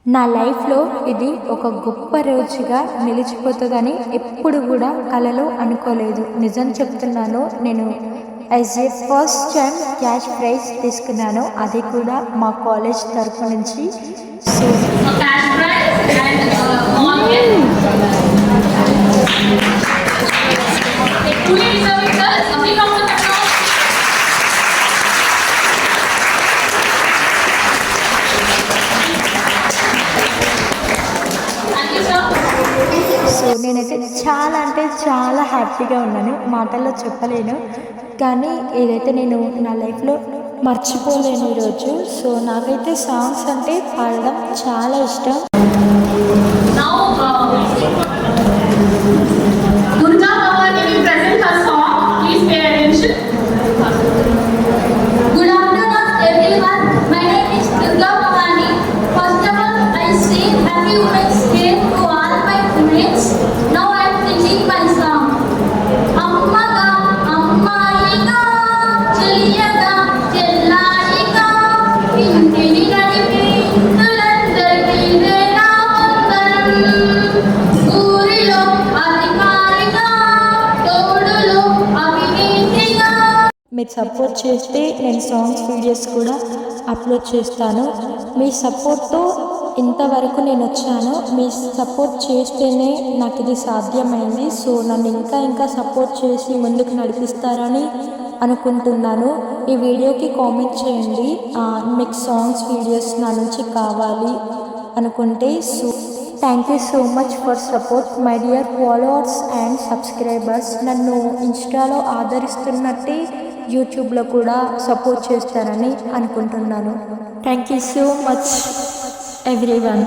నా లైఫ్లో ఇది ఒక గొప్ప రోజుగా నిలిచిపోతుందని ఎప్పుడు కూడా కలలో అనుకోలేదు. నిజం చెప్తున్నాను. నేను as a first time cash prize తీసుకున్నాను, అది కూడా మా కాలేజ్ తరఫు నుంచి. సో సో నేనైతే చాలా అంటే చాలా హ్యాపీగా ఉన్నాను, మాటల్లో చెప్పలేను. కానీ ఏదైతే నేను నా లైఫ్లో మర్చిపోలేను ఈరోజు. సో నాకైతే సాంగ్స్ అంటే పాడడం చాలా ఇష్టం. మీరు సపోర్ట్ చేస్తే నేను సాంగ్స్ వీడియోస్ కూడా అప్లోడ్ చేస్తాను. మీ సపోర్ట్తో ఇంతవరకు నేను వచ్చాను. మీ సపోర్ట్ చేస్తేనే నాకు ఇది సాధ్యమైంది. సో నన్ను ఇంకా సపోర్ట్ చేసి ముందుకు నడిపిస్తారని అనుకుంటున్నాను. ఈ వీడియోకి కామెంట్ చేయండి, మీకు సాంగ్స్ వీడియోస్ నా నుంచి కావాలి అనుకుంటే. So thank you so much for support my dear followers and subscribers. నన్ను ఇన్స్టాలో ఆదరిస్తున్నట్టే యూట్యూబ్లో కూడా సపోర్ట్ చేస్తారని అనుకుంటున్నాను. Thank you so much everyone.